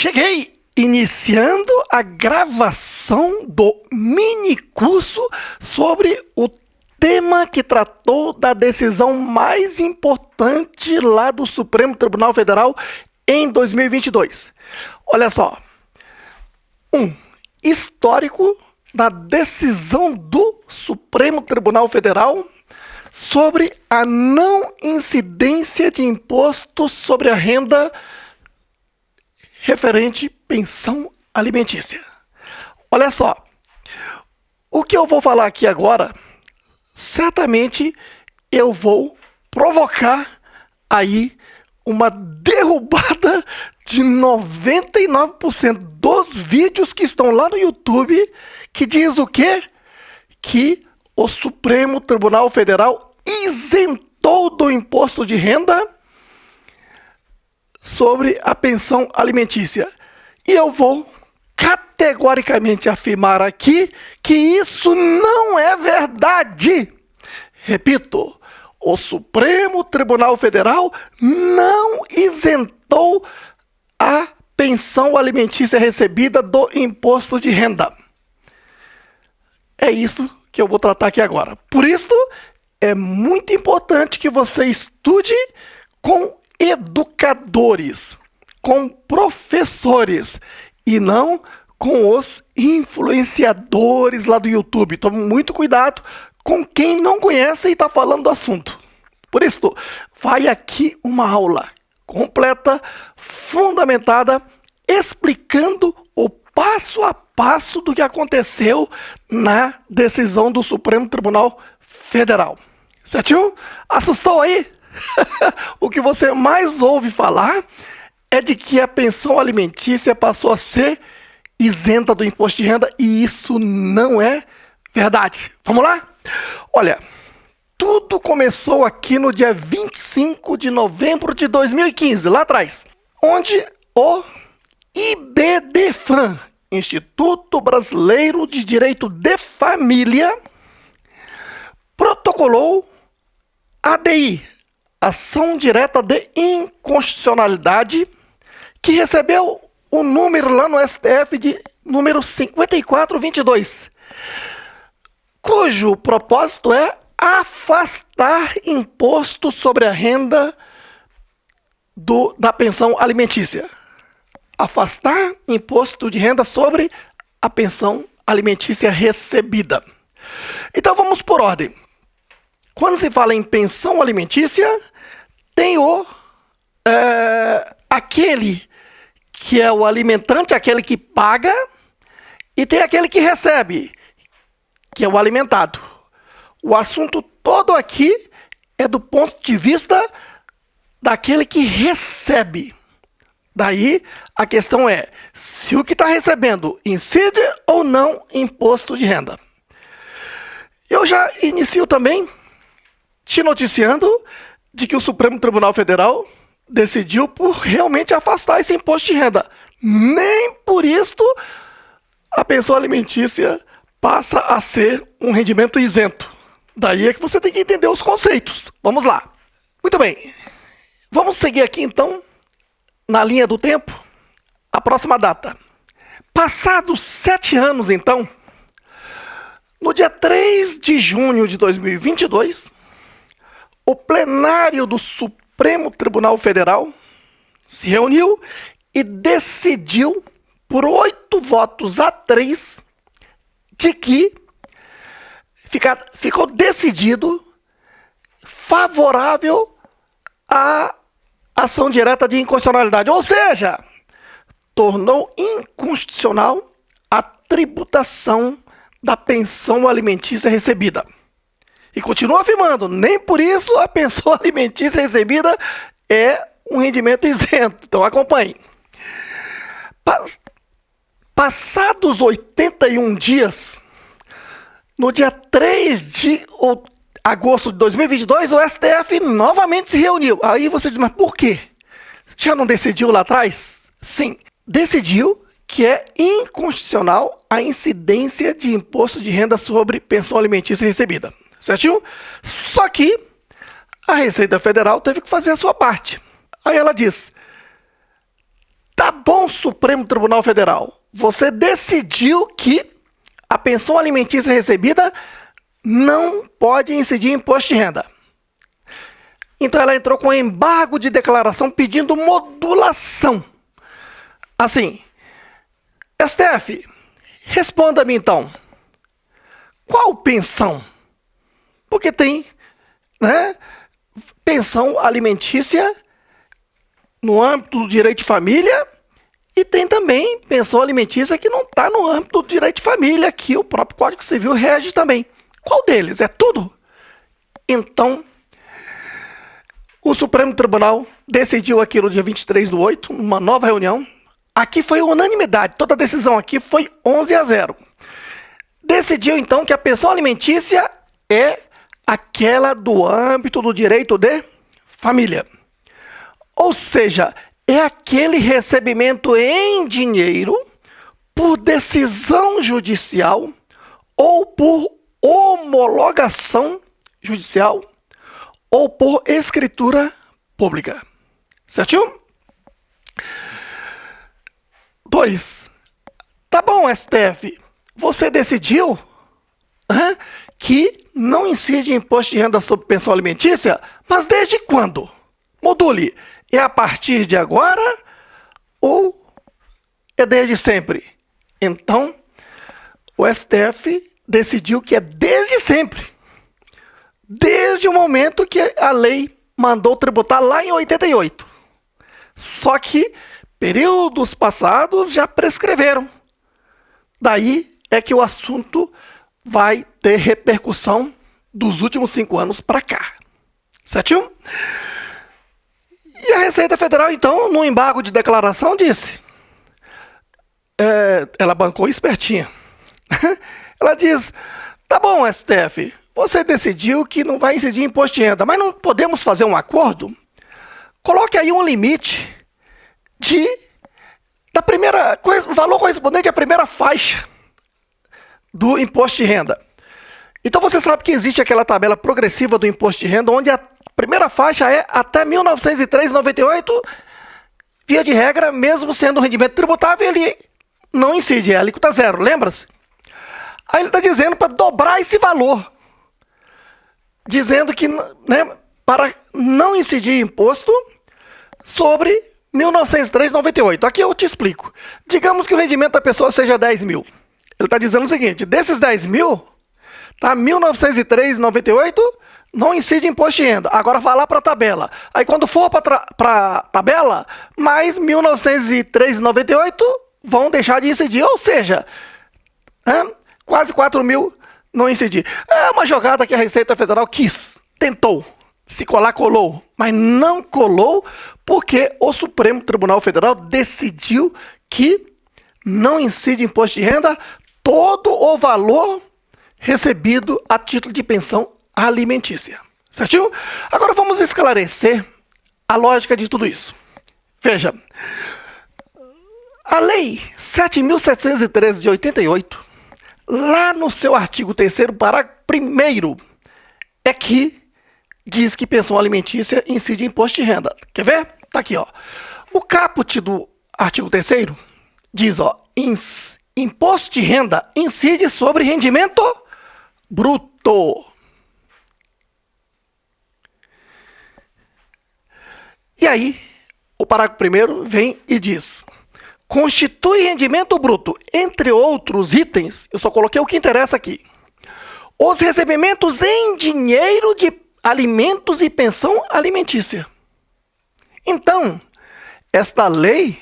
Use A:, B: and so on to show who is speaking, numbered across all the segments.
A: Cheguei iniciando a gravação do mini curso sobre o tema que tratou da decisão mais importante lá do Supremo Tribunal Federal em 2022. Olha só. Histórico da decisão do Supremo Tribunal Federal sobre a não incidência de imposto sobre a renda referente pensão alimentícia. Olha só, o que eu vou falar aqui agora, certamente eu vou provocar aí uma derrubada de 99% dos vídeos que estão lá no YouTube, que diz o quê? Que o Supremo Tribunal Federal isentou do imposto de renda sobre a pensão alimentícia. E eu vou categoricamente afirmar aqui que isso não é verdade. Repito, o Supremo Tribunal Federal não isentou a pensão alimentícia recebida do imposto de renda. É isso que eu vou tratar aqui agora. Por isso, é muito importante que você estude com educadores, com professores e não com os influenciadores lá do YouTube. Tome muito cuidado com quem não conhece e está falando do assunto. Por isso, vai aqui uma aula completa, fundamentada, explicando o passo a passo do que aconteceu na decisão do Supremo Tribunal Federal. Certinho? Assustou aí? O que você mais ouve falar é de que a pensão alimentícia passou a ser isenta do imposto de renda, e isso não é verdade. Vamos lá? Olha, tudo começou aqui no dia 25 de novembro de 2015, lá atrás, onde o IBDFAM, Instituto Brasileiro de Direito de Família, protocolou ADI, Ação Direta de Inconstitucionalidade, que recebeu o número lá no STF de número 5422, cujo propósito é afastar imposto sobre a renda da pensão alimentícia. Afastar imposto de renda sobre a pensão alimentícia recebida. Então vamos por ordem. Quando se fala em pensão alimentícia, tem aquele que é o alimentante, aquele que paga, e tem aquele que recebe, que é o alimentado. O assunto todo aqui é do ponto de vista daquele que recebe. Daí a questão é se o que está recebendo incide ou não imposto de renda. Eu já inicio também te noticiando de que o Supremo Tribunal Federal decidiu por realmente afastar esse imposto de renda. Nem por isto a pensão alimentícia passa a ser um rendimento isento. Daí é que você tem que entender os conceitos. Vamos lá. Muito bem. Vamos seguir aqui então, na linha do tempo, a próxima data. Passados 7 anos então, no dia 3 de junho de 2022, o plenário do Supremo Tribunal Federal se reuniu e decidiu por 8 votos a 3 de que ficou decidido favorável à ação direta de inconstitucionalidade, ou seja, tornou inconstitucional a tributação da pensão alimentícia recebida. E continua afirmando, nem por isso a pensão alimentícia recebida é um rendimento isento. Então acompanhe. Passados 81 dias, no dia 3 de agosto de 2022, o STF novamente se reuniu. Aí você diz, mas por quê? Já não decidiu lá atrás? Sim, decidiu que é inconstitucional a incidência de imposto de renda sobre pensão alimentícia recebida. Certinho? Só que a Receita Federal teve que fazer a sua parte. Aí ela diz, Tá bom, Supremo Tribunal Federal, você decidiu que a pensão alimentícia recebida não pode incidir em imposto de renda. Então ela entrou com embargo de declaração pedindo modulação. Assim, STF, responda-me então, qual pensão? Porque tem, né, pensão alimentícia no âmbito do direito de família e tem também pensão alimentícia que não está no âmbito do direito de família, que o próprio Código Civil rege também. Qual deles? É tudo? Então, o Supremo Tribunal decidiu aqui no dia 23/8, numa nova reunião. Aqui foi unanimidade, toda a decisão aqui foi 11-0. Decidiu então que a pensão alimentícia é aquela do âmbito do direito de família. Ou seja, é aquele recebimento em dinheiro por decisão judicial ou por homologação judicial ou por escritura pública. Certinho? 2. Tá bom, STF. Você decidiu que não incide imposto de renda sobre pensão alimentícia, mas desde quando? Module. É a partir de agora ou é desde sempre? Então, o STF decidiu que é desde sempre. Desde o momento que a lei mandou tributar lá em 88. Só que períodos passados já prescreveram. Daí é que o assunto vai ter repercussão dos últimos 5 anos para cá. Certinho? E a Receita Federal, então, no embargo de declaração, disse... ela bancou espertinha. Ela diz, tá bom, STF, você decidiu que não vai incidir imposto de renda, mas não podemos fazer um acordo? Coloque aí um limite da primeira valor correspondente à primeira faixa do imposto de renda. Então você sabe que existe aquela tabela progressiva do imposto de renda, onde a primeira faixa é até 1903,98, via de regra, mesmo sendo um rendimento tributável, ele não incide, é a alíquota zero, lembra-se? Aí ele está dizendo para dobrar esse valor, dizendo que, né, para não incidir imposto sobre 1903,98. Aqui eu te explico. Digamos que o rendimento da pessoa seja 10 mil. Ele está dizendo o seguinte, desses 10 mil, tá, 1903,98 não incide imposto de renda. Agora vai lá para a tabela. Aí quando for para a tabela, mais 1903,98 vão deixar de incidir. Ou seja, quase 4 mil não incidir. É uma jogada que a Receita Federal tentou. Se colar, colou. Mas não colou porque o Supremo Tribunal Federal decidiu que não incide imposto de renda todo o valor recebido a título de pensão alimentícia. Certinho? Agora vamos esclarecer a lógica de tudo isso. Veja, a Lei 7.713 de 88, lá no seu artigo 3º, parágrafo 1º, é que diz que pensão alimentícia incide imposto de renda. Quer ver? Tá aqui, ó. O caput do artigo 3º diz, ó, imposto de renda incide sobre rendimento bruto. E aí, o parágrafo 1º vem e diz, constitui rendimento bruto, entre outros itens, eu só coloquei o que interessa aqui, os recebimentos em dinheiro de alimentos e pensão alimentícia. Então, esta lei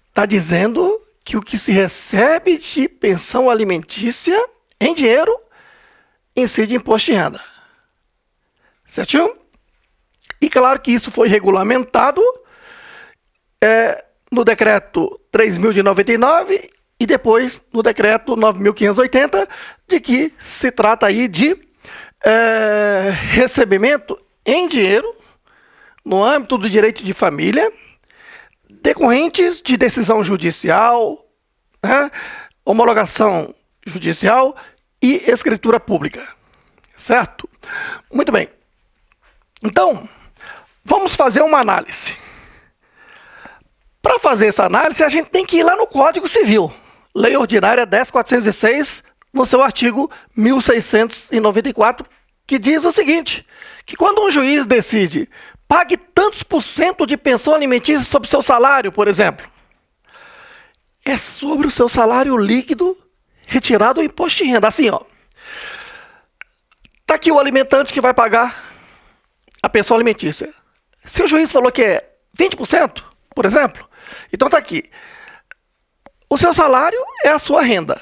A: está dizendo que o que se recebe de pensão alimentícia em dinheiro incide imposto de renda. Certinho? E claro que isso foi regulamentado no decreto 3.000 de 99 e depois no decreto 9.580, de que se trata aí de recebimento em dinheiro no âmbito do direito de família, decorrentes de decisão judicial, homologação judicial e escritura pública. Certo? Muito bem. Então, vamos fazer uma análise. Para fazer essa análise, a gente tem que ir lá no Código Civil. Lei Ordinária 10.406, no seu artigo 1694, que diz o seguinte, que quando um juiz decide pague tantos por cento de pensão alimentícia sobre seu salário, por exemplo, é sobre o seu salário líquido retirado do imposto de renda. Assim, ó. Está aqui o alimentante que vai pagar a pensão alimentícia. Se o juiz falou que é 20%, por exemplo, então está aqui. O seu salário é a sua renda.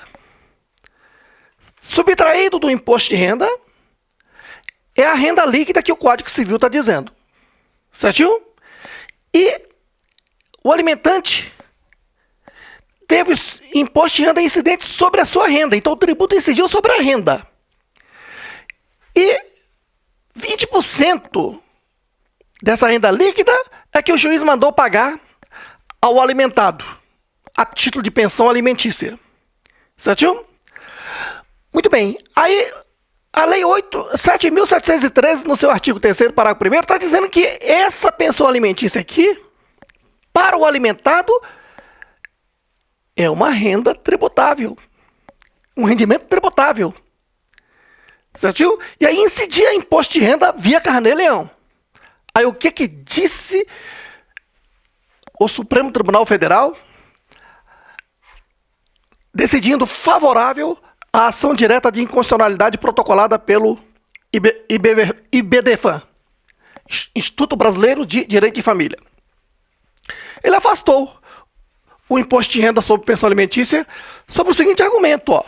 A: Subtraído do imposto de renda é a renda líquida que o Código Civil está dizendo. Certinho? E o alimentante teve imposto de renda incidente sobre a sua renda. Então o tributo incidiu sobre a renda. E 20% dessa renda líquida é que o juiz mandou pagar ao alimentado, a título de pensão alimentícia. Certinho? Muito bem. Aí, a Lei 7.713, no seu artigo 3º, parágrafo 1º, está dizendo que essa pensão alimentícia aqui, para o alimentado, é uma renda tributável. Um rendimento tributável. Certinho? E aí incidia imposto de renda via Carnê-Leão. Aí o que disse o Supremo Tribunal Federal? Decidindo favorável à ação direta de inconstitucionalidade protocolada pelo IBDFAM, Instituto Brasileiro de Direito de Família. Ele afastou o imposto de renda sobre pensão alimentícia sob o seguinte argumento, ó.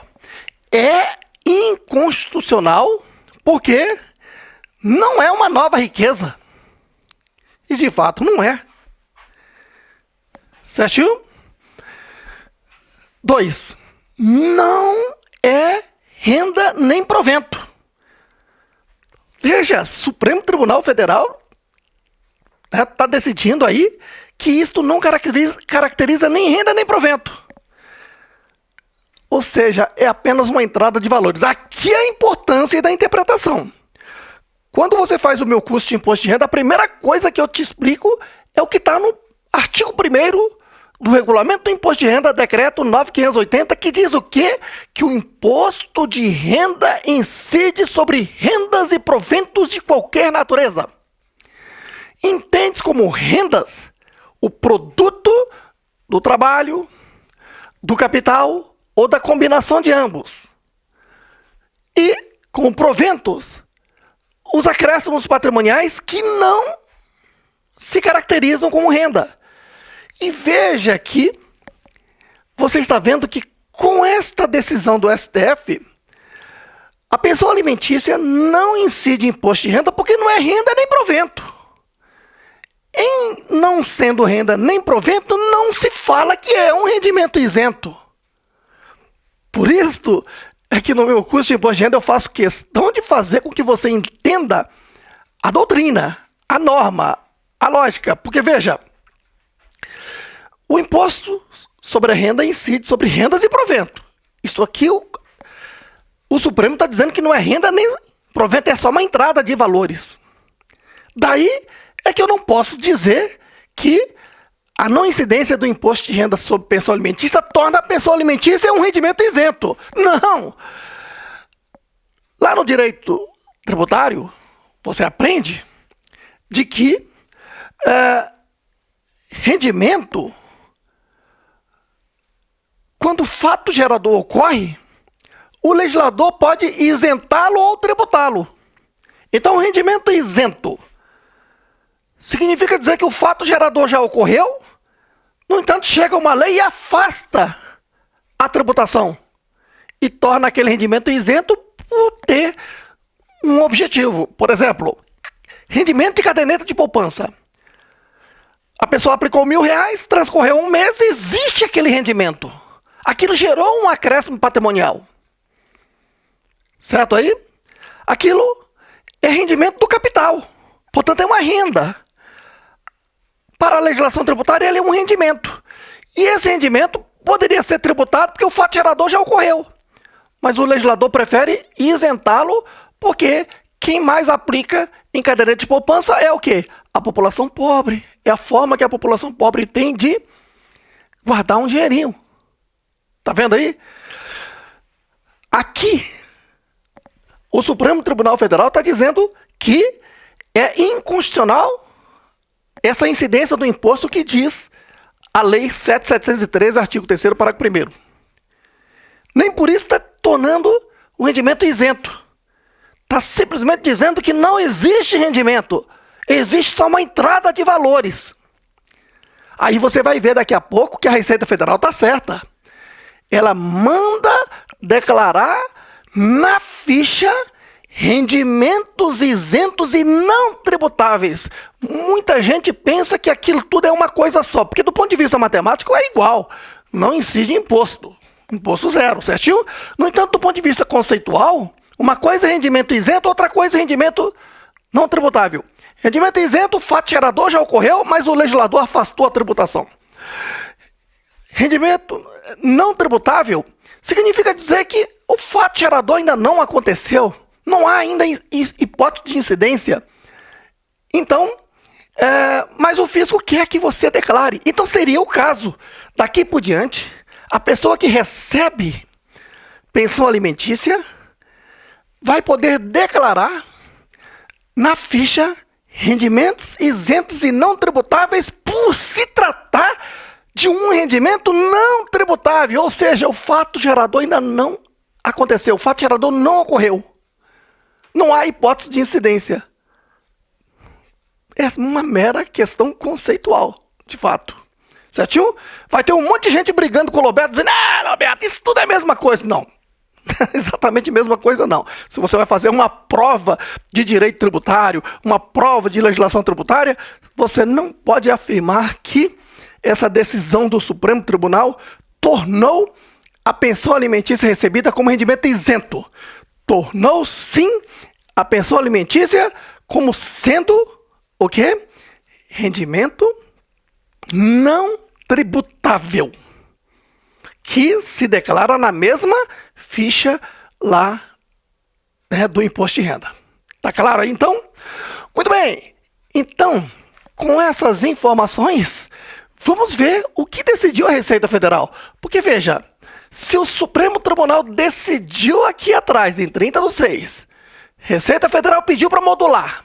A: É inconstitucional porque não é uma nova riqueza. E de fato não é. Certinho? 2. Não é renda nem provento. Veja, Supremo Tribunal Federal está decidindo aí que isto não caracteriza nem renda nem provento. Ou seja, é apenas uma entrada de valores. Aqui é a importância da interpretação. Quando você faz o meu curso de imposto de renda, a primeira coisa que eu te explico é o que está no artigo 1º do Regulamento do Imposto de Renda, Decreto 9.580, que diz o quê? Que o imposto de renda incide sobre rendas e proventos de qualquer natureza. Entende como rendas o produto do trabalho, do capital ou da combinação de ambos. E com proventos, os acréscimos patrimoniais que não se caracterizam como renda. E veja que você está vendo que com esta decisão do STF, a pensão alimentícia não incide imposto de renda porque não é renda nem provento. Em não sendo renda nem provento, não se fala que é um rendimento isento. Por isso é que no meu curso de imposto de renda eu faço questão de fazer com que você entenda a doutrina, a norma, a lógica. Porque veja, o imposto sobre a renda incide sobre rendas e provento. Isto aqui, o Supremo está dizendo que não é renda nem provento, é só uma entrada de valores. Daí é que eu não posso dizer que a não incidência do imposto de renda sobre pensão alimentícia torna a pensão alimentícia um rendimento isento. Não! Lá no direito tributário, você aprende de que rendimento, quando o fato gerador ocorre, o legislador pode isentá-lo ou tributá-lo. Então, o rendimento isento significa dizer que o fato gerador já ocorreu, no entanto, chega uma lei e afasta a tributação e torna aquele rendimento isento por ter um objetivo. Por exemplo, rendimento de caderneta de poupança. A pessoa aplicou R$1.000, transcorreu um mês, existe aquele rendimento. Aquilo gerou um acréscimo patrimonial. Certo aí? Aquilo é rendimento do capital. Portanto, é uma renda. Para a legislação tributária, ele é um rendimento. E esse rendimento poderia ser tributado porque o fato gerador já ocorreu. Mas o legislador prefere isentá-lo porque quem mais aplica em caderneta de poupança é o quê? A população pobre. É a forma que a população pobre tem de guardar um dinheirinho. Tá vendo aí? Aqui, o Supremo Tribunal Federal está dizendo que é inconstitucional essa incidência do imposto que diz a Lei 7.713, artigo 3º, parágrafo 1º. Nem por isso está tornando o rendimento isento. Está simplesmente dizendo que não existe rendimento. Existe só uma entrada de valores. Aí você vai ver daqui a pouco que a Receita Federal está certa. Ela manda declarar na ficha rendimentos isentos e não tributáveis. Muita gente pensa que aquilo tudo é uma coisa só, porque do ponto de vista matemático é igual. Não incide imposto. Imposto zero, certinho? No entanto, do ponto de vista conceitual, uma coisa é rendimento isento, outra coisa é rendimento não tributável. Rendimento isento, o fato gerador já ocorreu, mas o legislador afastou a tributação. Rendimento não tributável significa dizer que o fato gerador ainda não aconteceu. Não há ainda hipótese de incidência. Então, mas o fisco quer que você declare. Então seria o caso. Daqui por diante, a pessoa que recebe pensão alimentícia vai poder declarar na ficha rendimentos isentos e não tributáveis por se tratar de um rendimento não tributável. Ou seja, o fato gerador ainda não aconteceu. O fato gerador não ocorreu. Não há hipótese de incidência. É uma mera questão conceitual, de fato. Certinho? Vai ter um monte de gente brigando com o Lobeto, dizendo: ah, Lobeto, isso tudo é a mesma coisa. Não. Exatamente a mesma coisa, não. Se você vai fazer uma prova de direito tributário, uma prova de legislação tributária, você não pode afirmar que essa decisão do Supremo Tribunal tornou a pensão alimentícia recebida como rendimento isento. Tornou, sim, a pensão alimentícia como sendo o quê? Rendimento não tributável, que se declara na mesma ficha lá, né, do imposto de renda. Tá claro aí, então? Muito bem. Então, com essas informações, vamos ver o que decidiu a Receita Federal. Porque, veja, se o Supremo Tribunal decidiu aqui atrás, em 30/6, Receita Federal pediu para modular.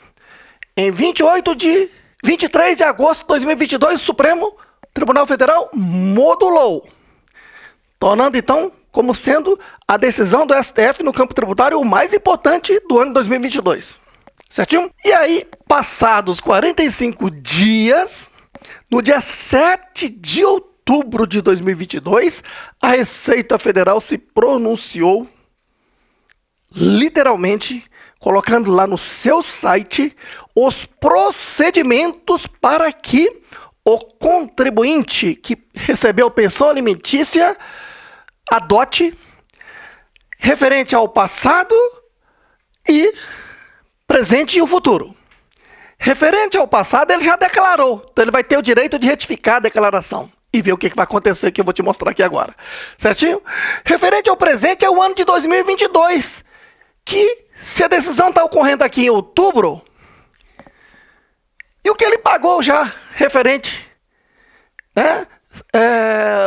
A: Em 23 de agosto de 2022, o Supremo Tribunal Federal modulou, tornando, então, como sendo a decisão do STF no campo tributário o mais importante do ano de 2022. Certinho? E aí, passados 45 dias, no dia 7 de outubro de 2022, a Receita Federal se pronunciou, literalmente, colocando lá no seu site os procedimentos para que o contribuinte que recebeu pensão alimentícia adote referente ao passado e presente e o futuro. Referente ao passado, ele já declarou, então ele vai ter o direito de retificar a declaração e ver o que vai acontecer, que eu vou te mostrar aqui agora. Certinho? Referente ao presente, é o ano de 2022, que, se a decisão está ocorrendo aqui em outubro, e o que ele pagou já referente, né,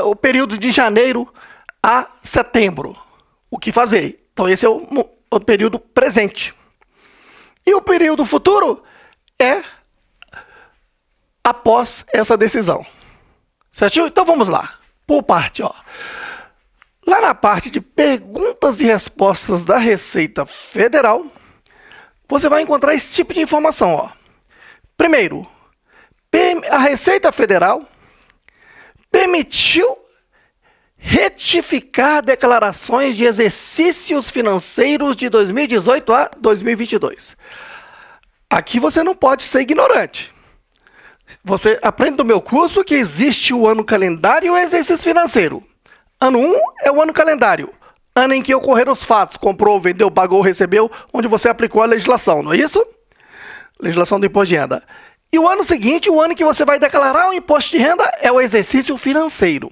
A: o período de janeiro a setembro, o que fazer? Então esse é o período presente. E o período futuro é após essa decisão. Certinho? Então vamos lá, por parte, ó. Lá na parte de perguntas e respostas da Receita Federal, você vai encontrar esse tipo de informação, ó. Primeiro, a Receita Federal permitiu retificar declarações de exercícios financeiros de 2018 a 2022. Aqui você não pode ser ignorante. Você aprende no meu curso que existe o ano calendário e o exercício financeiro. Ano 1 é o ano calendário, ano em que ocorreram os fatos, comprou, vendeu, pagou, recebeu, onde você aplicou a legislação, não é isso? Legislação do imposto de renda. E o ano seguinte, o ano que você vai declarar o imposto de renda, é o exercício financeiro.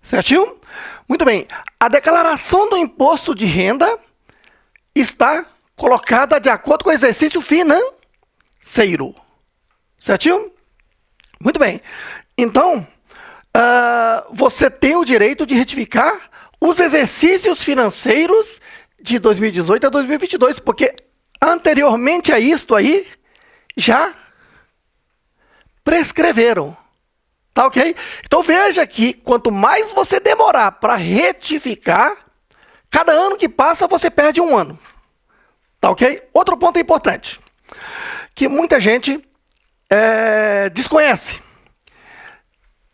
A: Certinho? Muito bem. A declaração do imposto de renda está colocada de acordo com o exercício financeiro. Certinho? Muito bem. Então, você tem o direito de retificar os exercícios financeiros de 2018 a 2022, porque anteriormente a isto aí, já prescreveram. Tá ok? Então veja que quanto mais você demorar para retificar, cada ano que passa você perde um ano. Tá ok? Outro ponto importante, que muita gente desconhece.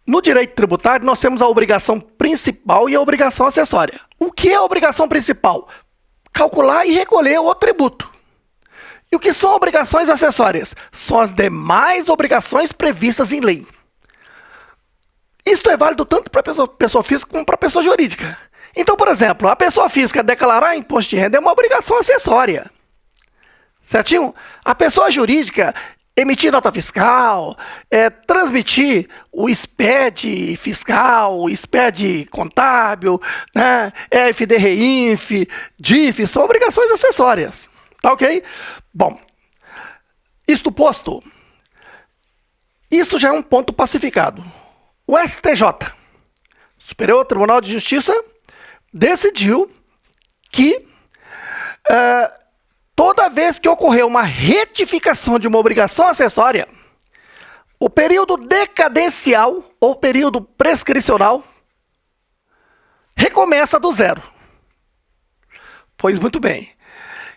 A: No direito tributário, nós temos a obrigação principal e a obrigação acessória. O que é a obrigação principal? Calcular e recolher o tributo. E o que são obrigações acessórias? São as demais obrigações previstas em lei. Isto é válido tanto para pessoa física como para pessoa jurídica. Então, por exemplo, a pessoa física declarar imposto de renda é uma obrigação acessória. Certinho? A pessoa jurídica emitir nota fiscal, transmitir o SPED fiscal, o SPED contábil, né, EFD Reinf, DIF, são obrigações acessórias. Tá ok? Bom, isto posto, isso já é um ponto pacificado. O STJ, Superior Tribunal de Justiça, decidiu que toda vez que ocorrer uma retificação de uma obrigação acessória, o período decadencial ou período prescricional recomeça do zero. Pois muito bem.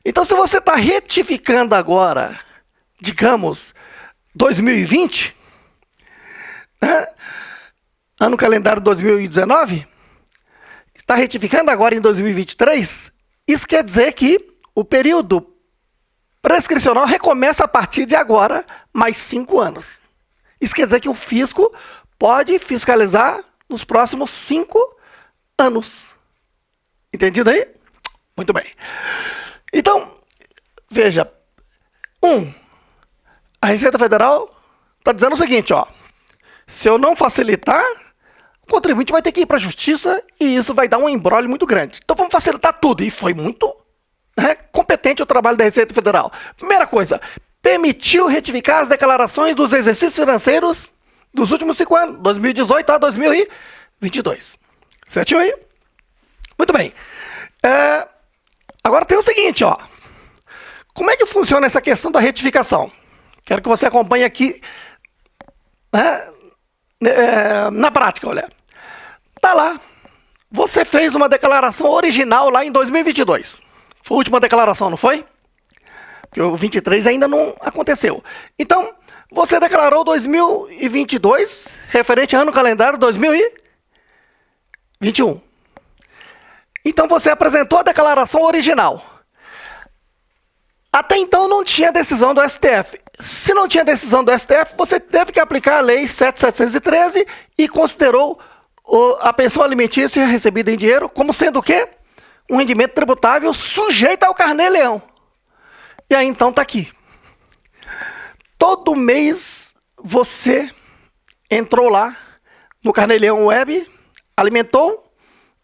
A: Então, se você está retificando agora, digamos, 2020, né, ano calendário 2019, está retificando agora em 2023, isso quer dizer que o período prescricional recomeça a partir de agora, mais 5 anos. Isso quer dizer que o fisco pode fiscalizar nos próximos 5 anos. Entendido aí? Muito bem. Então, veja. A Receita Federal está dizendo o seguinte, ó. Se eu não facilitar, o contribuinte vai ter que ir para a justiça e isso vai dar um embrolho muito grande. Então vamos facilitar tudo. E foi muito competente o trabalho da Receita Federal. Primeira coisa, permitiu retificar as declarações dos exercícios financeiros dos últimos 5 anos, 2018 a 2022. Certinho aí? Muito bem. Agora tem o seguinte, ó. Como é que funciona essa questão da retificação? Quero que você acompanhe aqui, na prática, olha. Tá lá. Você fez uma declaração original lá em 2022. Foi a última declaração, não foi? Porque o 23 ainda não aconteceu. Então, você declarou 2022, referente ao ano calendário 2021. Então, você apresentou a declaração original. Até então, não tinha decisão do STF. Se não tinha decisão do STF, você teve que aplicar a Lei 7.713 e considerou a pensão alimentícia recebida em dinheiro como sendo o quê? Um rendimento tributável sujeito ao Carnê-Leão. E aí, então, está aqui. Todo mês, você entrou lá no Carnê-Leão Web, alimentou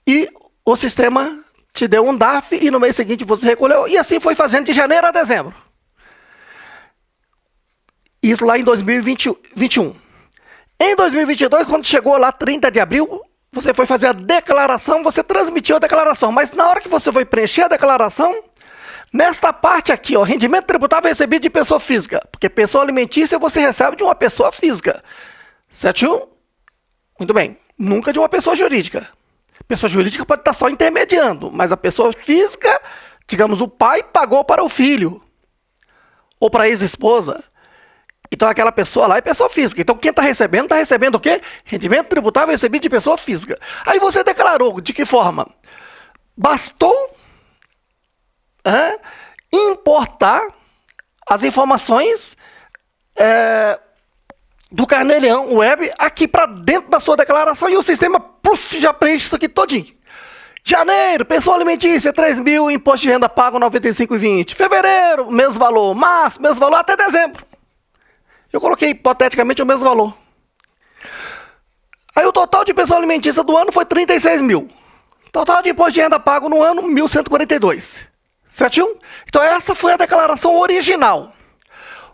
A: e o sistema te deu um DARF e no mês seguinte você recolheu. E assim foi fazendo de janeiro a dezembro. Isso lá em 2021. Em 2022, quando chegou lá 30 de abril, você foi fazer a declaração, você transmitiu a declaração. Mas na hora que você foi preencher a declaração, nesta parte aqui, ó, rendimento tributável recebido de pessoa física. Porque pessoa alimentícia você recebe de uma pessoa física. 71? Muito bem. Nunca de uma pessoa jurídica. Pessoa jurídica pode estar só intermediando, mas a pessoa física, digamos, o pai pagou para o filho. Ou para a ex-esposa. Então aquela pessoa lá é pessoa física. Então quem está recebendo o quê? Rendimento tributável recebido de pessoa física. Aí você declarou, de que forma? Bastou importar as informações do Carnê-Leão Web aqui para dentro da sua declaração e o sistema já preenche isso aqui todinho. Janeiro, pessoa alimentícia, 3 mil, imposto de renda pago 95,20. Fevereiro, mesmo valor. Março, mesmo valor até dezembro. Eu coloquei hipoteticamente o mesmo valor. Aí o total de pessoa alimentícia do ano foi 36 mil. Total de imposto de renda pago no ano, 1.142. Certinho? Então essa foi a declaração original.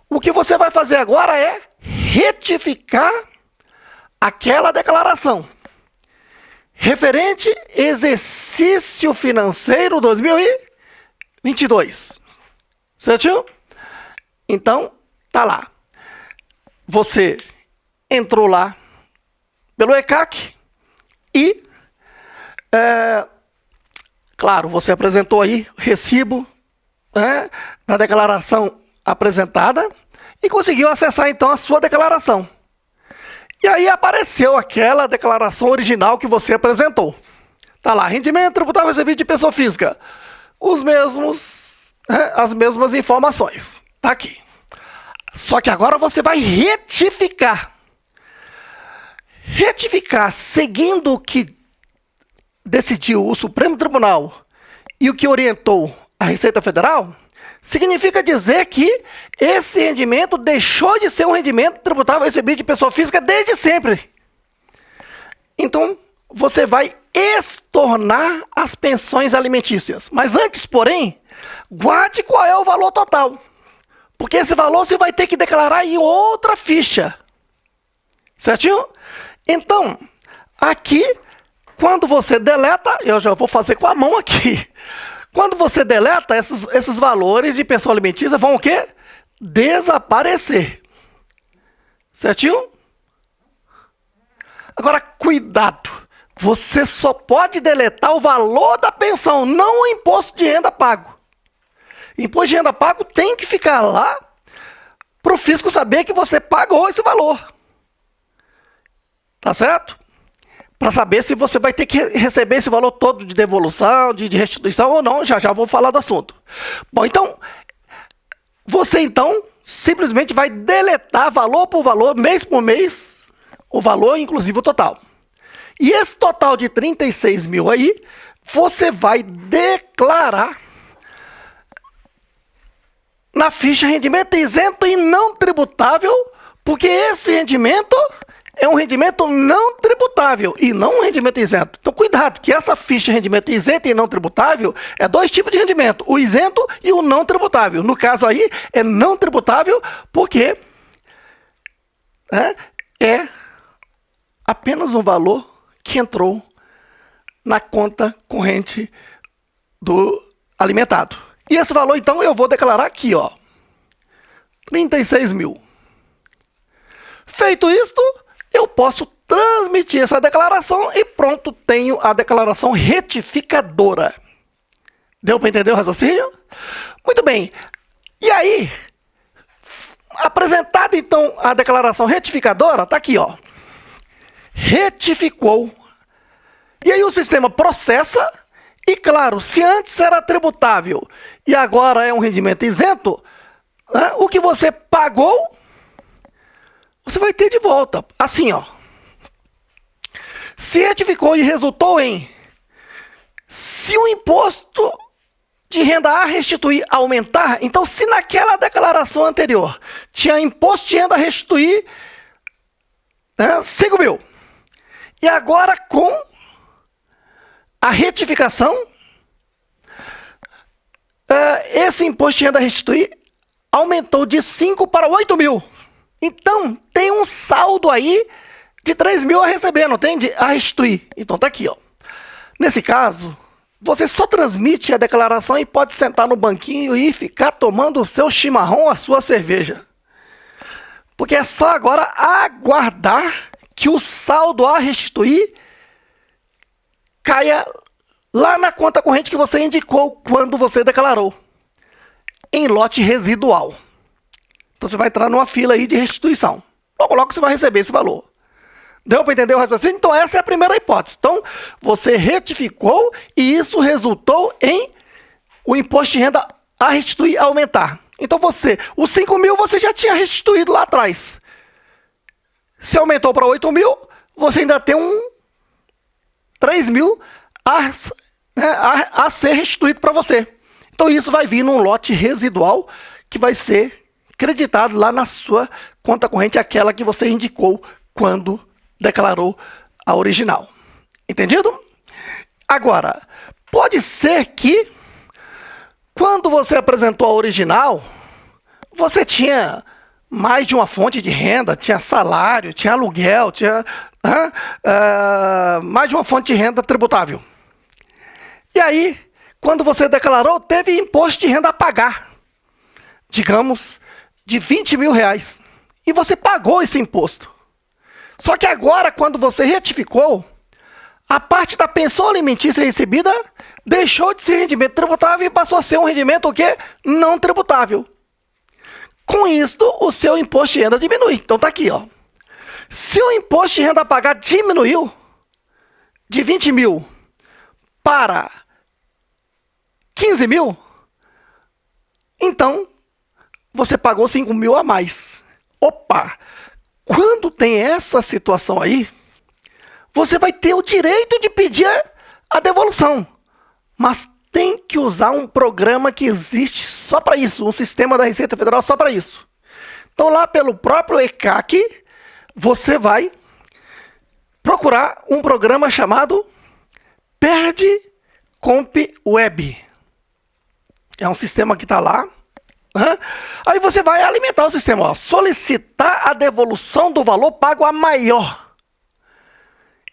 A: O que você vai fazer agora é retificar aquela declaração referente exercício financeiro 2022. Certinho? Então, tá lá. Você entrou lá pelo ECAC e, claro, você apresentou aí o recibo, né, da declaração apresentada e conseguiu acessar então a sua declaração. E aí apareceu aquela declaração original que você apresentou. Tá lá, rendimento tributável recebido de pessoa física. As mesmas informações. Tá aqui. Só que agora você vai retificar. Retificar seguindo o que decidiu o Supremo Tribunal e o que orientou a Receita Federal, significa dizer que esse rendimento deixou de ser um rendimento tributável recebido de pessoa física desde sempre. Então, você vai estornar as pensões alimentícias. Mas antes, porém, guarde qual é o valor total. Porque esse valor você vai ter que declarar em outra ficha. Certinho? Então, aqui, quando você deleta, eu já vou fazer com a mão aqui. Quando você deleta, esses valores de pensão alimentícia vão o quê? Desaparecer. Certinho? Agora, cuidado. Você só pode deletar o valor da pensão, não o imposto de renda pago. Imposto de renda pago tem que ficar lá para o fisco saber que você pagou esse valor. Tá certo? Para saber se você vai ter que receber esse valor todo de devolução, de restituição ou não, já vou falar do assunto. Bom, então, você então simplesmente vai deletar valor por valor, mês por mês, o valor inclusive o total. E esse total de 36 mil aí, você vai declarar na ficha rendimento isento e não tributável, porque esse rendimento é um rendimento não tributável e não um rendimento isento. Então, cuidado, que essa ficha rendimento isento e não tributável é dois tipos de rendimento, o isento e o não tributável. No caso aí, é não tributável porque é apenas um valor que entrou na conta corrente do alimentado. E esse valor, então, eu vou declarar aqui, ó, 36 mil. Feito isto, eu posso transmitir essa declaração e pronto, tenho a declaração retificadora. Deu para entender o raciocínio? Muito bem. E aí, apresentada então a declaração retificadora, tá aqui, ó. Retificou. E aí o sistema processa e, claro, se antes era tributável e agora é um rendimento isento, né, o que você pagou, você vai ter de volta. Assim, ó. Se retificou e resultou em, se o imposto de renda a restituir aumentar, então se naquela declaração anterior tinha imposto de renda a restituir 5 mil, e agora com a retificação, esse imposto de renda a restituir aumentou de 5 para 8 mil. Então, tem um saldo aí de 3 mil a receber, não tem? A restituir. Então, tá aqui, ó. Nesse caso, você só transmite a declaração e pode sentar no banquinho e ficar tomando o seu chimarrão, a sua cerveja. Porque é só agora aguardar que o saldo a restituir caia lá na conta corrente que você indicou quando você declarou, em lote residual. Então você vai entrar numa fila aí de restituição. Logo, logo você vai receber esse valor. Deu para entender o raciocínio? Então essa é a primeira hipótese. Então você retificou e isso resultou em o imposto de renda a restituir aumentar. Então os 5 mil você já tinha restituído lá atrás. Se aumentou para 8 mil, você ainda tem 3 mil a ser restituído para você. Então isso vai vir num lote residual que vai ser creditado lá na sua conta corrente, aquela que você indicou quando declarou a original. Entendido? Agora, pode ser que quando você apresentou a original, você tinha mais de uma fonte de renda, tinha salário, tinha aluguel, tinha mais de uma fonte de renda tributável. E aí, quando você declarou, teve imposto de renda a pagar, digamos, de R$ 20.000. E você pagou esse imposto. Só que agora, quando você retificou, a parte da pensão alimentícia recebida deixou de ser rendimento tributável e passou a ser um rendimento o quê? Não tributável. Com isto, o seu imposto de renda diminui. Então tá aqui, ó. Se o imposto de renda a pagar diminuiu de 20 mil para 15 mil, então você pagou 5 mil a mais. Opa! Quando tem essa situação aí, você vai ter o direito de pedir a devolução. Mas tem que usar um programa que existe só para isso, um sistema da Receita Federal só para isso. Então lá pelo próprio ECAC, você vai procurar um programa chamado PerdComp Web. É um sistema que está lá. Aí você vai alimentar o sistema, ó, solicitar a devolução do valor pago a maior.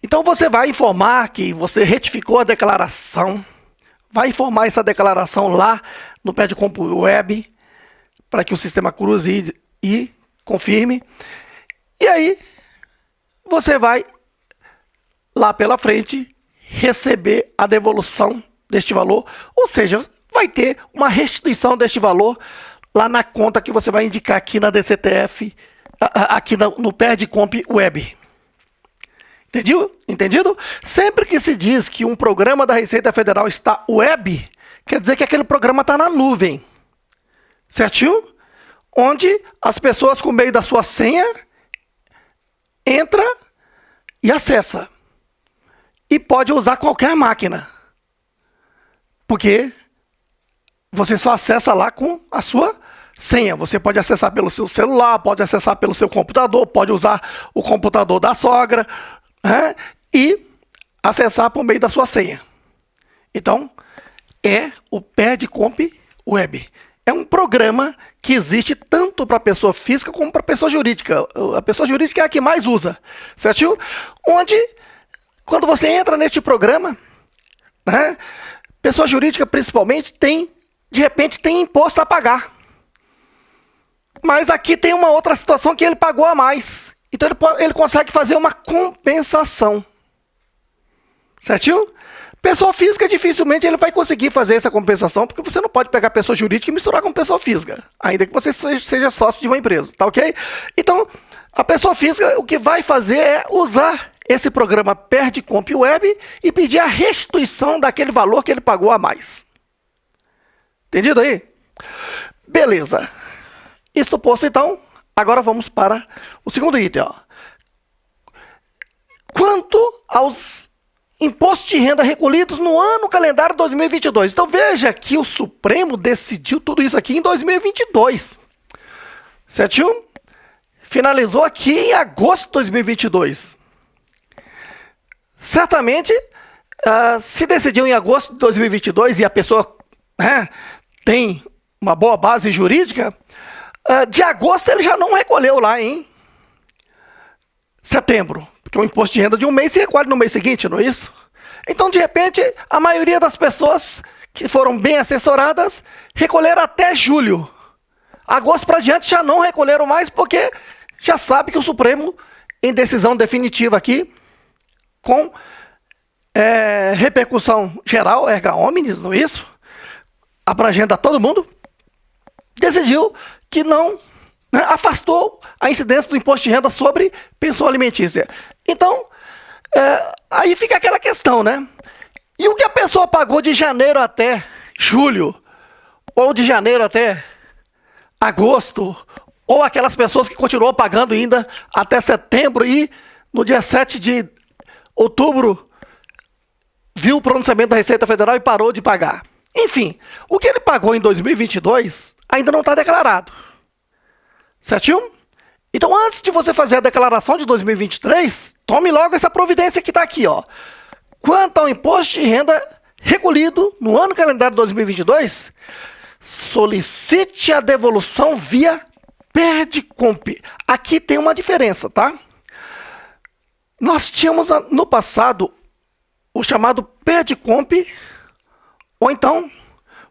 A: Então você vai informar que você retificou a declaração, vai informar essa declaração lá no PerdComp Web, para que o sistema cruze e confirme. E aí você vai lá pela frente receber a devolução deste valor, ou seja, vai ter uma restituição deste valor lá na conta que você vai indicar aqui na DCTF, aqui no PerdComp Web. Entendido? Sempre que se diz que um programa da Receita Federal está web, quer dizer que aquele programa está na nuvem. Certinho? Onde as pessoas, com meio da sua senha, entra e acessa. E pode usar qualquer máquina. Porque você só acessa lá com a sua senha. Você pode acessar pelo seu celular, pode acessar pelo seu computador, pode usar o computador da sogra, e acessar por meio da sua senha. Então, é o PerdComp Web. É um programa que existe tanto para pessoa física como para pessoa jurídica. A pessoa jurídica é a que mais usa, certo? Onde, quando você entra neste programa, pessoa jurídica principalmente de repente tem imposto a pagar. Mas aqui tem uma outra situação que ele pagou a mais. Então ele consegue fazer uma compensação. Certinho? Pessoa física, dificilmente ele vai conseguir fazer essa compensação, porque você não pode pegar pessoa jurídica e misturar com pessoa física, ainda que você seja sócio de uma empresa, tá ok? Então, a pessoa física, o que vai fazer é usar esse programa PerdComp Web e pedir a restituição daquele valor que ele pagou a mais. Entendido aí? Beleza. Isto posto, então, agora vamos para o segundo item. Ó. Quanto aos impostos de renda recolhidos no ano calendário 2022. Então veja que o Supremo decidiu tudo isso aqui em 2022. Certinho? Finalizou aqui em agosto de 2022. Certamente, se decidiu em agosto de 2022 e a pessoa tem uma boa base jurídica, de agosto ele já não recolheu lá em setembro. Porque o imposto de renda de um mês se recolhe no mês seguinte, não é isso? Então, de repente, a maioria das pessoas que foram bem assessoradas recolheram até julho. Agosto para diante já não recolheram mais, porque já sabe que o Supremo, em decisão definitiva aqui, com repercussão geral, erga omnes, não é isso? Abrangendo a todo mundo, decidiu que não afastou a incidência do imposto de renda sobre pensão alimentícia. Então, aí fica aquela questão, né? E o que a pessoa pagou de janeiro até julho, ou de janeiro até agosto, ou aquelas pessoas que continuam pagando ainda até setembro e no dia 7 de outubro viu o pronunciamento da Receita Federal e parou de pagar. Enfim, o que ele pagou em 2022 ainda não está declarado. Certinho? Então, antes de você fazer a declaração de 2023, tome logo essa providência que está aqui, ó. Quanto ao imposto de renda recolhido no ano calendário 2022, solicite a devolução via PERDCOMP. Aqui tem uma diferença, tá? Nós tínhamos no passado o chamado PERDCOMP, ou então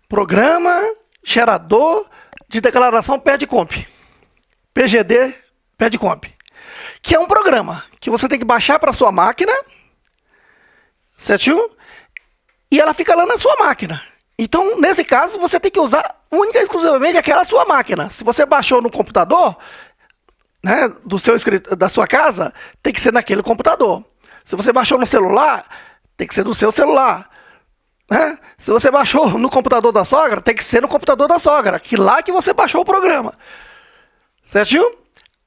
A: Programa Gerador de Declaração PERDCOMP, PGD PERDCOMP, que é um programa que você tem que baixar para sua máquina, certinho? E ela fica lá na sua máquina. Então, nesse caso, você tem que usar única e exclusivamente aquela sua máquina. Se você baixou no computador, né, da sua casa, tem que ser naquele computador. Se você baixou no celular, tem que ser do seu celular. Né? Se você baixou no computador da sogra, tem que ser no computador da sogra, que lá que você baixou o programa. Certinho?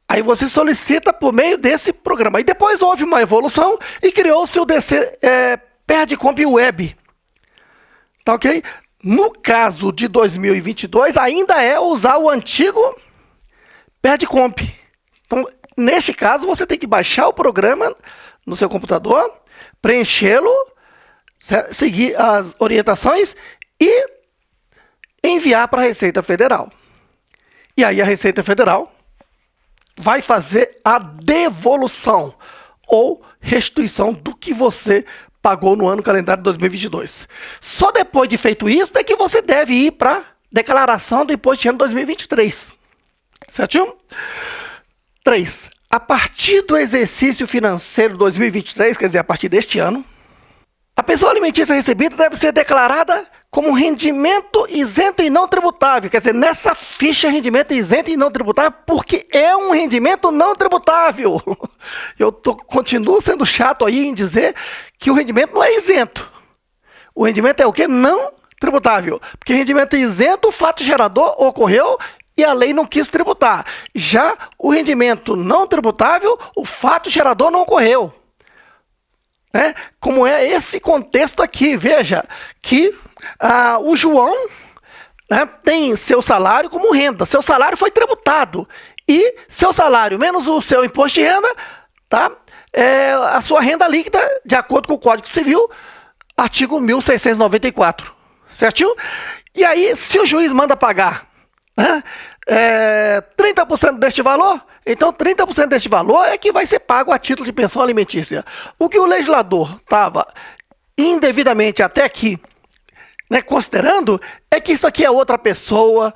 A: Aí você solicita por meio desse programa. E depois houve uma evolução e criou-se o PERDCOMP Web. Tá ok? No caso de 2022, ainda é usar o antigo PERDCOMP. Então, neste caso, você tem que baixar o programa no seu computador, preenchê-lo, seguir as orientações e enviar para a Receita Federal. E aí a Receita Federal vai fazer a devolução ou restituição do que você pagou no ano calendário de 2022. Só depois de feito isso é que você deve ir para a declaração do imposto de renda 2023. Certinho? 3. A partir do exercício financeiro 2023, quer dizer, a partir deste ano, a pensão alimentícia recebida deve ser declarada como rendimento isento e não tributável. Quer dizer, nessa ficha rendimento isento e não tributável, porque é um rendimento não tributável. Eu continuo sendo chato aí em dizer que o rendimento não é isento. O rendimento é o quê? Não tributável. Porque rendimento isento, o fato gerador ocorreu e a lei não quis tributar. Já o rendimento não tributável, o fato gerador não ocorreu. Né? Como é esse contexto aqui, veja que o João, né, tem seu salário como renda, seu salário foi tributado e seu salário menos o seu imposto de renda, tá? É a sua renda líquida de acordo com o Código Civil, artigo 1694, certinho? E aí, se o juiz manda pagar, né, 30% deste valor, então 30% deste valor é que vai ser pago a título de pensão alimentícia. O que o legislador estava indevidamente até aqui, né, considerando, é que isso aqui é outra pessoa,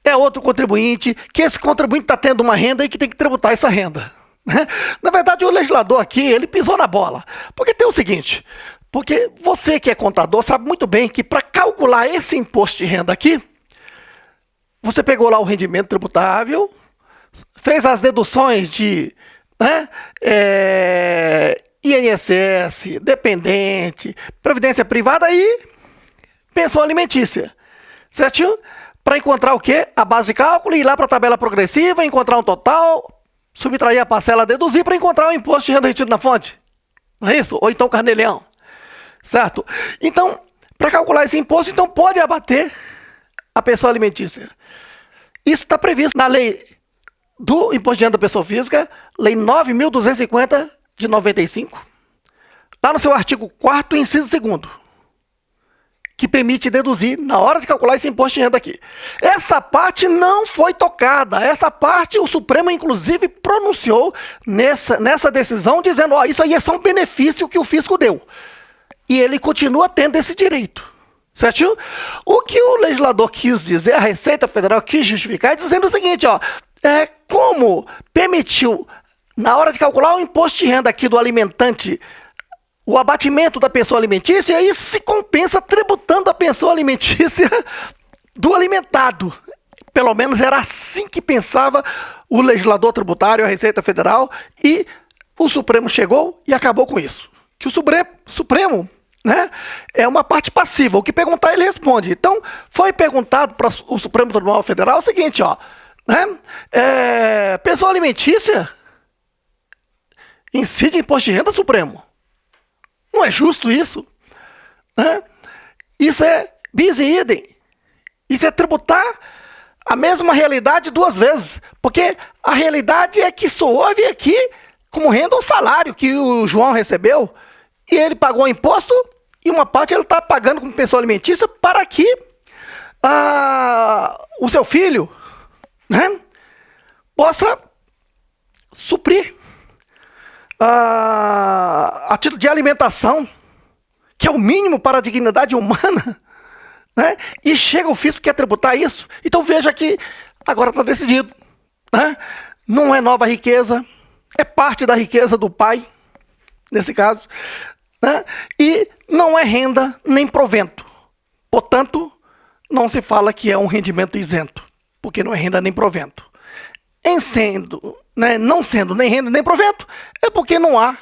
A: é outro contribuinte, que esse contribuinte está tendo uma renda e que tem que tributar essa renda. Né? Na verdade, o legislador aqui, ele pisou na bola. Porque tem o seguinte, porque você que é contador sabe muito bem que para calcular esse imposto de renda aqui, você pegou lá o rendimento tributável, fez as deduções de, né, INSS, dependente, previdência privada e pensão alimentícia, certinho? Para encontrar o quê? A base de cálculo, ir lá para a tabela progressiva, encontrar um total, subtrair a parcela, deduzir para encontrar o imposto de renda retido na fonte. Não é isso? Ou então carnê-leão. Certo? Então, para calcular esse imposto, então pode abater a pensão alimentícia. Isso está previsto na lei do imposto de renda da pessoa física, lei 9.250 de 95, lá no seu artigo 4º, inciso 2º, que permite deduzir na hora de calcular esse imposto de renda aqui. Essa parte não foi tocada, essa parte o Supremo inclusive pronunciou nessa decisão, dizendo, ó, isso aí é só um benefício que o fisco deu. E ele continua tendo esse direito. Certinho? O que o legislador quis dizer, a Receita Federal quis justificar, é dizendo o seguinte, ó, como permitiu, na hora de calcular o imposto de renda aqui do alimentante, o abatimento da pensão alimentícia, aí se compensa tributando a pensão alimentícia do alimentado. Pelo menos era assim que pensava o legislador tributário, a Receita Federal, e o Supremo chegou e acabou com isso. Que o Supremo, né, é uma parte passiva. O que perguntar, ele responde. Então, foi perguntado para o Supremo Tribunal Federal o seguinte, ó, né, pensão alimentícia incide imposto de renda, Supremo? Não é justo isso? Né? Isso é bis e idem. Isso é tributar a mesma realidade duas vezes. Porque a realidade é que só houve aqui como renda o salário que o João recebeu. E ele pagou imposto e uma parte ele está pagando como pensão alimentícia para que o seu filho, né, possa suprir a título de alimentação, que é o mínimo para a dignidade humana, né? E chega o fisco que quer tributar isso. Então veja que agora está decidido, né? Não é nova riqueza, é parte da riqueza do pai, nesse caso, né? E não é renda nem provento. Portanto, não se fala que é um rendimento isento, porque não é renda nem provento. Não sendo nem renda nem provento, é porque não há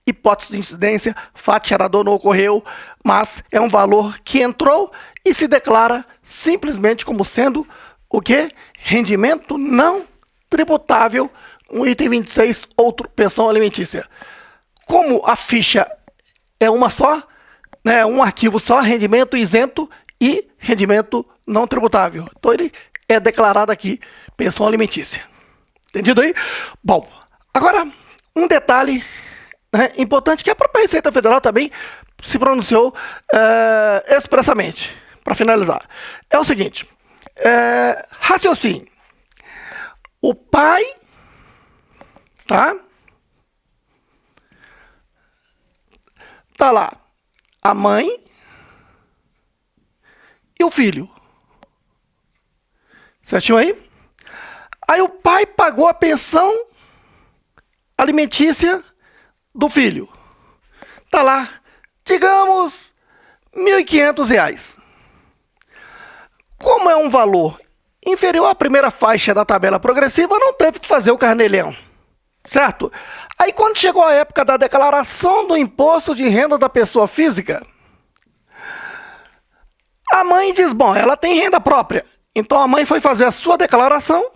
A: hipótese de incidência, fato gerador não ocorreu, mas é um valor que entrou e se declara simplesmente como sendo o quê? Rendimento não tributável, um item 26, outro, pensão alimentícia. Como a ficha é uma só, né, um arquivo só, rendimento isento e rendimento não tributável. Então ele é declarado aqui, pensão alimentícia. Entendido aí? Bom, agora um detalhe, né, importante, que a própria Receita Federal também se pronunciou expressamente, para finalizar. É o seguinte, raciocínio. O pai, tá lá, a mãe e o filho. Certinho aí? Aí o pai pagou a pensão alimentícia do filho. Tá lá, digamos, R$ 1.500. Como é um valor inferior à primeira faixa da tabela progressiva, não teve que fazer o carnê-leão, certo? Aí quando chegou a época da declaração do imposto de renda da pessoa física, a mãe diz, bom, ela tem renda própria. Então a mãe foi fazer a sua declaração,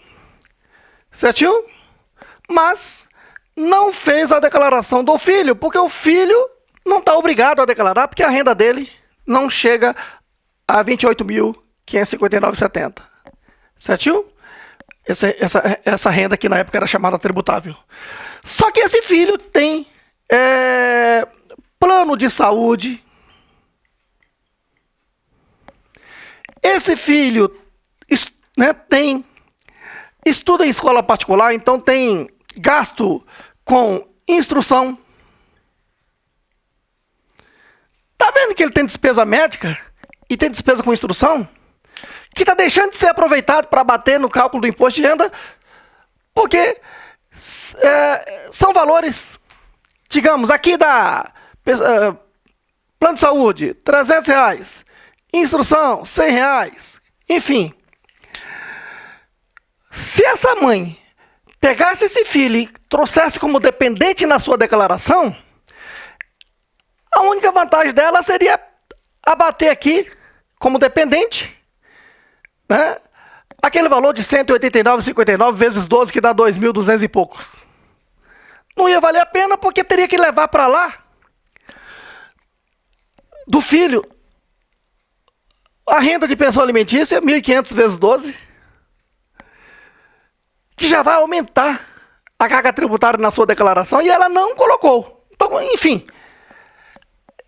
A: certinho? Mas não fez a declaração do filho, porque o filho não está obrigado a declarar, porque a renda dele não chega a R$ 28.559,70. Certinho? Essa renda que na época era chamada tributável. Só que esse filho tem plano de saúde. Esse filho estuda em escola particular, então tem gasto com instrução. Tá vendo que ele tem despesa médica e tem despesa com instrução? Que está deixando de ser aproveitado para bater no cálculo do imposto de renda, porque são valores, digamos, aqui da plano de saúde, R$ 300, instrução, R$ 100, enfim. Se essa mãe pegasse esse filho e trouxesse como dependente na sua declaração, a única vantagem dela seria abater aqui como dependente, né, aquele valor de R$ 189,59 vezes 12, que dá 2.200 e poucos. Não ia valer a pena, porque teria que levar para lá do filho a renda de pensão alimentícia, 1.500 vezes 12, que já vai aumentar a carga tributária na sua declaração, e ela não colocou. Então, enfim,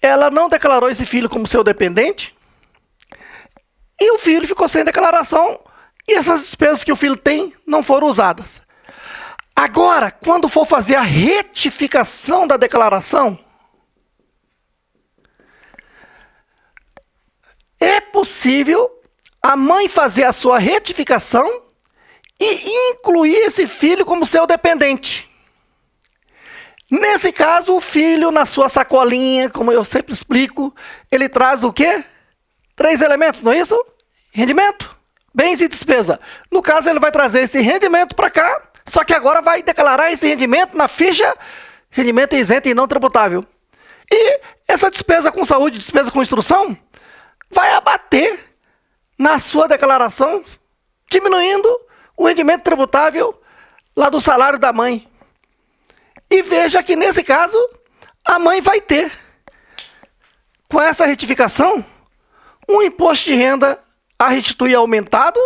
A: ela não declarou esse filho como seu dependente, e o filho ficou sem declaração, e essas despesas que o filho tem não foram usadas. Agora, quando for fazer a retificação da declaração, é possível a mãe fazer a sua retificação e incluir esse filho como seu dependente. Nesse caso, o filho, na sua sacolinha, como eu sempre explico, ele traz o quê? 3 elementos, não é isso? Rendimento, bens e despesa. No caso, ele vai trazer esse rendimento para cá, só que agora vai declarar esse rendimento na ficha rendimento isento e não tributável. E essa despesa com saúde, despesa com instrução, vai abater na sua declaração, diminuindo o rendimento tributável lá do salário da mãe. E veja que nesse caso, a mãe vai ter, com essa retificação, um imposto de renda a restituir aumentado,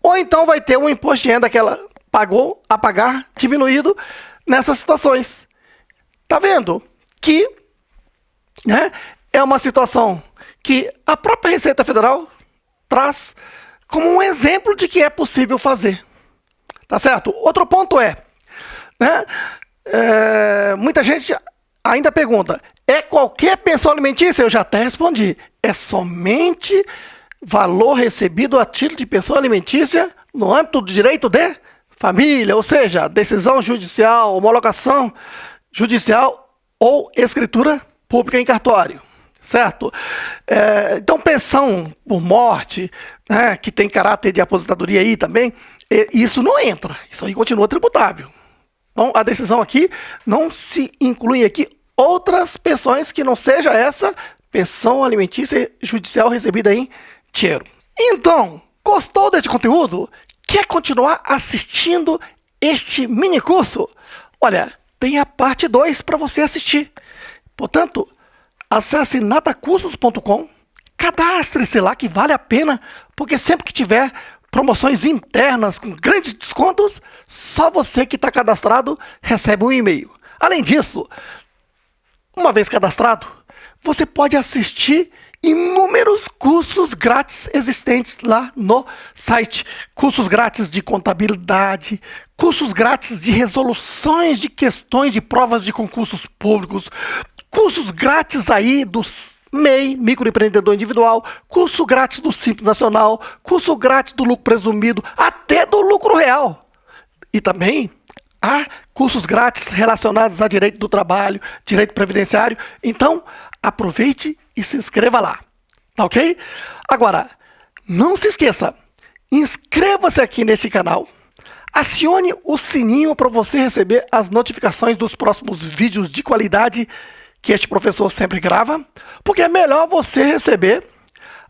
A: ou então vai ter um imposto de renda que ela pagou a pagar diminuído nessas situações. Tá vendo que, né, é uma situação que a própria Receita Federal traz como um exemplo de que é possível fazer. Tá certo? Outro ponto né? Muita gente ainda pergunta, é qualquer pensão alimentícia? Eu já até respondi. É somente valor recebido a título de pensão alimentícia no âmbito do direito de família, ou seja, decisão judicial, homologação judicial ou escritura pública em cartório. Certo? Então, pensão por morte, né, que tem caráter de aposentadoria aí também, isso não entra. Isso aí continua tributável. Então, a decisão aqui não se inclui aqui outras pensões que não seja essa pensão alimentícia judicial recebida em dinheiro. Então, gostou deste conteúdo? Quer continuar assistindo este mini curso? Olha, tem a parte 2 para você assistir. Portanto, acesse natacursos.com, cadastre-se lá que vale a pena, porque sempre que tiver promoções internas com grandes descontos, só você que está cadastrado recebe um e-mail. Além disso, uma vez cadastrado, você pode assistir inúmeros cursos grátis existentes lá no site. Cursos grátis de contabilidade, cursos grátis de resoluções de questões de provas de concursos públicos, cursos grátis aí dos MEI, microempreendedor individual, curso grátis do Simples Nacional, curso grátis do lucro presumido, até do lucro real. E também há cursos grátis relacionados a direito do trabalho, direito previdenciário. Então, aproveite e se inscreva lá, tá ok? Agora, não se esqueça, inscreva-se aqui neste canal, acione o sininho para você receber as notificações dos próximos vídeos de qualidade que este professor sempre grava, porque é melhor você receber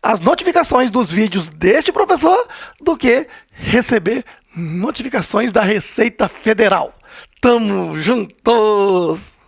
A: as notificações dos vídeos deste professor do que receber notificações da Receita Federal. Tamo juntos!